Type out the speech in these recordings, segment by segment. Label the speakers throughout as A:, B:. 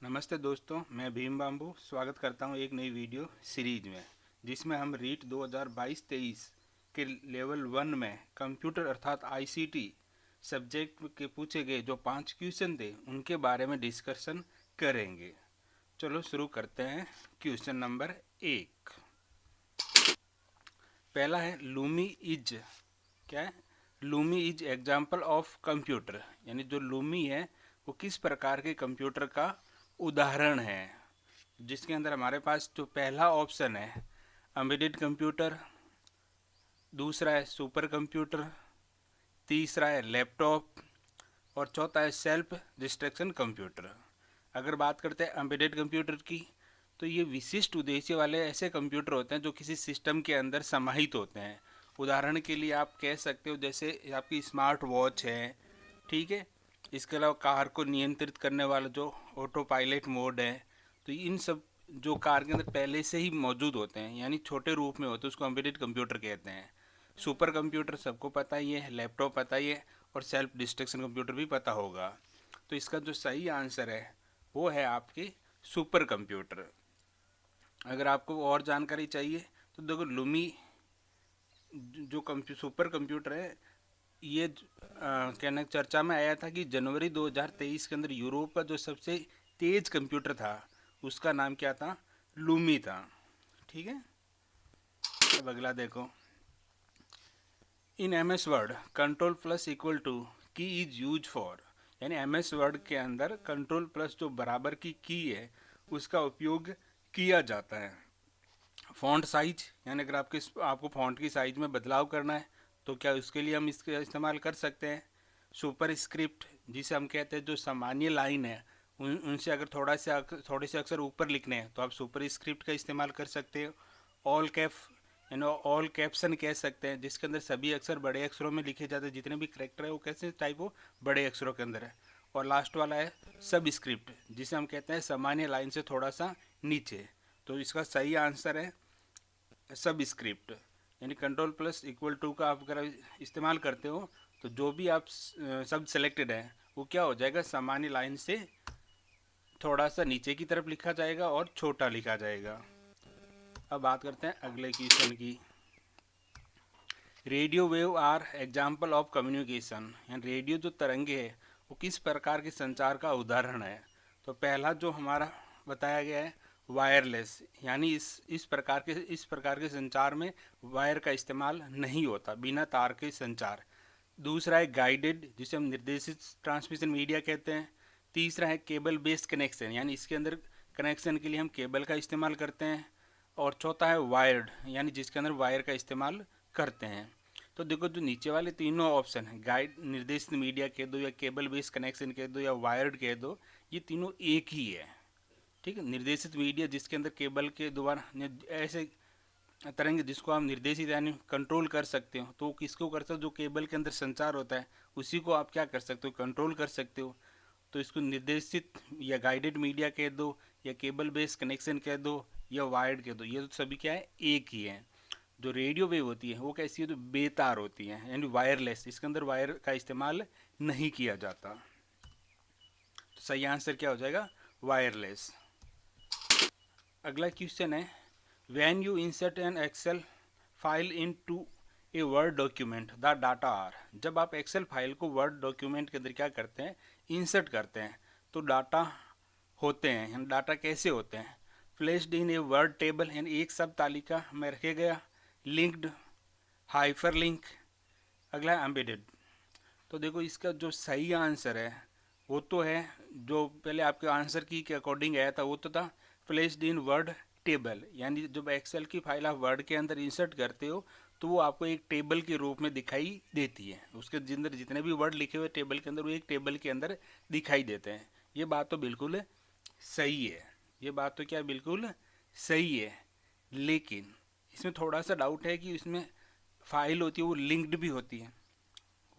A: नमस्ते दोस्तों, मैं भीम बाम्बू स्वागत करता हूं एक नई वीडियो सीरीज में, जिसमें हम रीट 2022-23 के लेवल 1 में कंप्यूटर अर्थात आईसीटी सब्जेक्ट के पूछे गए जो 5 क्वेश्चन थे उनके बारे में डिस्कशन करेंगे। चलो शुरू करते हैं। क्वेश्चन नंबर 1 पहला है लूमी इज। क्या है? Lumi is example of computer, यानी जो लूमी है वो किस प्रकार के कंप्यूटर का उदाहरण है। जिसके अंदर हमारे पास जो पहला ऑप्शन है एम्बेडेड कंप्यूटर, दूसरा है सुपर कंप्यूटर, तीसरा है लैपटॉप और चौथा है सेल्फ डिस्ट्रक्शन कंप्यूटर। अगर बात करते हैं एम्बेडेड कंप्यूटर की, तो ये विशिष्ट उद्देश्य वाले ऐसे कंप्यूटर होते हैं जो किसी सिस्टम के अंदर समाहित होते हैं। उदाहरण के लिए आप कह सकते हो जैसे आपकी स्मार्ट वॉच है, ठीक है। इसके अलावा कार को नियंत्रित करने वाला जो ऑटो पायलट मोड है, तो इन सब जो कार के अंदर पहले से ही मौजूद होते हैं यानी छोटे रूप में होते हैं, उसको एम्बेडेड कंप्यूटर कहते हैं। सुपर कंप्यूटर सबको पता ही है, लैपटॉप पता ही है और सेल्फ डिस्ट्रक्शन कंप्यूटर भी पता होगा। तो इसका जो सही आंसर है वो है आपके सुपर कंप्यूटर। अगर आपको और जानकारी चाहिए तो देखो लूमी जो सुपर कंप्यूटर है ये कहना चर्चा में आया था कि जनवरी 2023 के अंदर यूरोप का जो सबसे तेज कंप्यूटर था उसका नाम क्या था? लूमी था। ठीक है। अब अगला देखो, in M S Word control plus equal to key is use for, यानी एम एस वर्ड के अंदर कंट्रोल प्लस जो बराबर की है उसका उपयोग किया जाता है। फॉन्ट साइज, यानी अगर आपको फॉन्ट की साइज में बदलाव करना है तो क्या उसके लिए हम इसका इस्तेमाल कर सकते हैं। सुपर स्क्रिप्ट जिसे हम कहते हैं जो सामान्य लाइन है उनसे अगर थोड़े से अक्षर ऊपर लिखने हैं तो आप सुपर स्क्रिप्ट का इस्तेमाल कर सकते हो। ऑल कैप ऑल कैप्शन कह सकते हैं जिसके अंदर सभी अक्षर बड़े अक्षरों में लिखे जाते हैं, जितने भी करेक्टर है वो कैसे टाइप हो बड़े अक्षरों के अंदर है। और लास्ट वाला है सब स्क्रिप्ट जिसे हम कहते हैं सामान्य लाइन से थोड़ा सा नीचे। तो इसका सही आंसर है सब स्क्रिप्ट, यानी कंट्रोल प्लस इक्वल टू का आप अगर इस्तेमाल करते हो तो जो भी आप सब सेलेक्टेड है वो क्या हो जाएगा, सामान्य लाइन से थोड़ा सा नीचे की तरफ लिखा जाएगा और छोटा लिखा जाएगा। अब बात करते हैं अगले क्वेश्चन की। Radio wave are example of communication, यानी रेडियो जो तरंगे है वो किस प्रकार के संचार का उदाहरण है। तो पहला जो हमारा बताया गया है वायरलेस, यानी इस प्रकार के संचार में वायर का इस्तेमाल नहीं होता, बिना तार के संचार। दूसरा है गाइडेड जिसे हम निर्देशित ट्रांसमिशन मीडिया कहते हैं। तीसरा है केबल बेस्ड कनेक्शन, यानी इसके अंदर कनेक्शन के लिए हम केबल का इस्तेमाल करते हैं। और चौथा है वायर्ड, यानी जिसके अंदर वायर का इस्तेमाल करते हैं। तो देखो जो नीचे वाले तीनों ऑप्शन है, गाइड निर्देशित मीडिया कह दो या केबल बेस्ड कनेक्शन कह दो या वायर्ड कह दो, ये तीनों एक ही है। ठीक है। निर्देशित मीडिया जिसके अंदर केबल के द्वारा ऐसे तरंग जिसको आप निर्देशित यानी कंट्रोल कर सकते हो, तो किसको कर सकते हो, जो केबल के अंदर संचार होता है उसी को आप क्या कर सकते हो, कंट्रोल कर सकते हो। तो इसको निर्देशित या गाइडेड मीडिया कह दो या केबल बेस्ड कनेक्शन कह दो या वायर्ड कह दो, ये तो सभी क्या है, एक ही है। जो रेडियो वेव होती है वो कैसी है, तो बेतार होती है यानी वायरलेस, इसके अंदर वायर का इस्तेमाल नहीं किया जाता। तो सही आंसर क्या हो जाएगा, वायरलेस। अगला क्वेश्चन है when you insert an Excel file into a Word document the data are, जब आप एक्सेल फाइल को वर्ड डॉक्यूमेंट के अंदर क्या करते हैं, इंसर्ट करते हैं, तो डाटा होते हैं, यानी डाटा कैसे होते हैं। Placed in a word table, यानी एक सब तालिका में रखे गया। Linked, hyper link. अगला है एम्बेडेड। तो देखो इसका जो सही आंसर है वो तो है जो पहले आपके आंसर की के अकॉर्डिंग आया था, वो तो था प्लेस्ड इन वर्ड टेबल, यानी जब एक्सेल की फाइल आप वर्ड के अंदर इंसर्ट करते हो तो वो आपको एक टेबल के रूप में दिखाई देती है। उसके अंदर जितने भी वर्ड लिखे हुए टेबल के अंदर वो एक टेबल के अंदर दिखाई देते हैं। ये बात तो बिल्कुल सही है, ये बात तो क्या बिल्कुल सही है। लेकिन इसमें थोड़ा सा डाउट है कि इसमें फाइल होती है वो लिंक्ड भी होती है।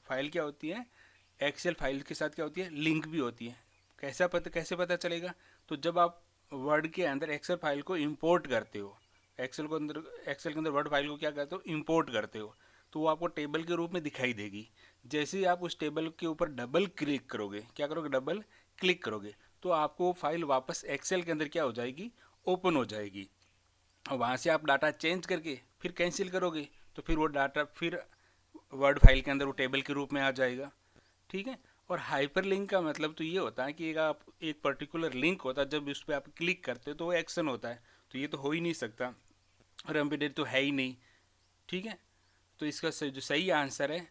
A: फाइल क्या होती है, एक्सेल फाइल के साथ क्या होती है, लिंक भी होती है। कैसे पता चलेगा, तो जब आप वर्ड के अंदर एक्सेल फाइल को इंपोर्ट करते हो, एक्सेल के अंदर वर्ड फाइल को क्या करते हो, इंपोर्ट करते हो, तो वो आपको टेबल के रूप में दिखाई देगी। जैसे ही आप उस टेबल के ऊपर डबल क्लिक करोगे, क्या करोगे, डबल क्लिक करोगे, तो आपको वो फाइल वापस एक्सेल के अंदर क्या हो जाएगी, ओपन हो जाएगी। और वहाँ से आप डाटा चेंज करके फिर कैंसिल करोगे तो फिर वो डाटा फिर वर्ड फाइल के अंदर वो टेबल के रूप में आ जाएगा। ठीक है। और हाइपर लिंक का मतलब तो ये होता है कि आप एक पर्टिकुलर लिंक होता है, जब उस पर आप क्लिक करते हो तो वो एक्शन होता है, तो ये तो हो ही नहीं सकता और एम्बेडेड तो है ही नहीं। ठीक है। तो इसका जो सही आंसर है,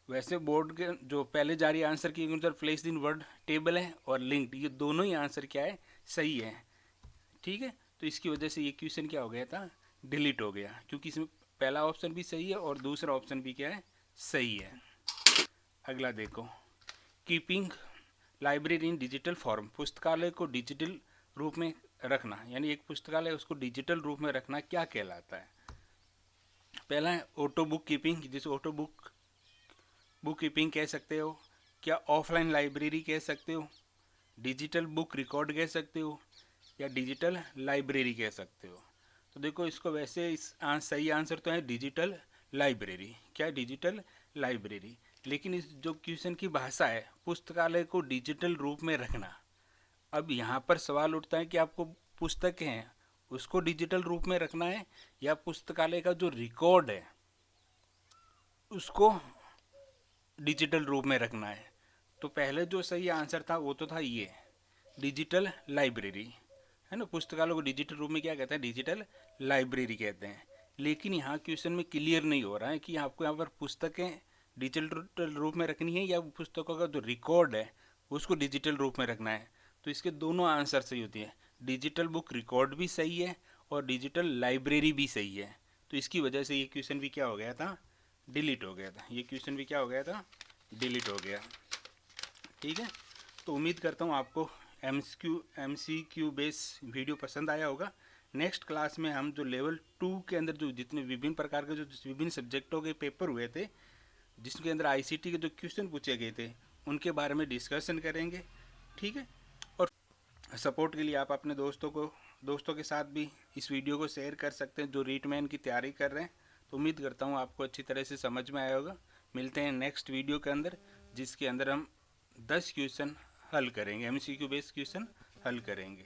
A: वैसे बोर्ड के जो पहले जारी आंसर की अनुसार प्लेस इन वर्ड टेबल है और लिंक्ड, ये दोनों ही आंसर क्या है, सही है। ठीक है। तो इसकी वजह से ये क्वेश्चन क्या हो गया था, डिलीट हो गया, क्योंकि इसमें पहला ऑप्शन भी सही है और दूसरा ऑप्शन भी क्या है, सही है। अगला देखो, keeping library in digital form, पुस्तकालय को डिजिटल रूप में रखना, यानी एक पुस्तकालय उसको डिजिटल रूप में रखना क्या कहलाता है। पहला है ऑटो बुक कीपिंग, जिसे ऑटो बुक कीपिंग कह सकते हो, क्या ऑफलाइन लाइब्रेरी कह सकते हो, डिजिटल बुक रिकॉर्ड कह सकते हो, या डिजिटल लाइब्रेरी कह सकते हो। तो देखो इसको वैसे सही आंसर तो है डिजिटल लाइब्रेरी। क्या है, डिजिटल लाइब्रेरी। लेकिन इस जो क्वेश्चन की भाषा है, पुस्तकालय को डिजिटल रूप में रखना, अब यहाँ पर सवाल उठता है कि आपको पुस्तकें हैं उसको डिजिटल रूप में रखना है या पुस्तकालय का जो रिकॉर्ड है उसको डिजिटल रूप में रखना है। तो पहले जो सही आंसर था वो तो था ये डिजिटल लाइब्रेरी, है ना। पुस्तकालय को डिजिटल रूप में क्या कहते हैं, डिजिटल लाइब्रेरी कहते हैं। लेकिन यहाँ क्वेश्चन में क्लियर नहीं हो रहा है कि आपको यहाँ पर पुस्तकें डिजिटल रूप में रखनी है या पुस्तकों का जो रिकॉर्ड है उसको डिजिटल रूप में रखना है। तो इसके दोनों आंसर सही होती है, डिजिटल बुक रिकॉर्ड भी सही है और डिजिटल लाइब्रेरी भी सही है। तो इसकी वजह से ये क्वेश्चन भी क्या हो गया था, डिलीट हो गया था। ये क्वेश्चन भी क्या हो गया था, डिलीट हो गया। ठीक है। तो उम्मीद करता हूँ आपको MCQ बेस वीडियो पसंद आया होगा। नेक्स्ट क्लास में हम जो लेवल 2 के अंदर जो जितने विभिन्न प्रकार के जो विभिन्न सब्जेक्टों के पेपर हुए थे, जिसके अंदर ICT के जो क्वेश्चन पूछे गए थे, उनके बारे में डिस्कशन करेंगे। ठीक है। और सपोर्ट के लिए आप अपने दोस्तों के साथ भी इस वीडियो को शेयर कर सकते हैं जो रीटमैन की तैयारी कर रहे हैं। तो उम्मीद करता हूँ आपको अच्छी तरह से समझ में आया होगा। मिलते हैं नेक्स्ट वीडियो के अंदर, जिसके अंदर हम 10 क्वेश्चन हल करेंगे, MCQ बेस्ड क्वेश्चन हल करेंगे।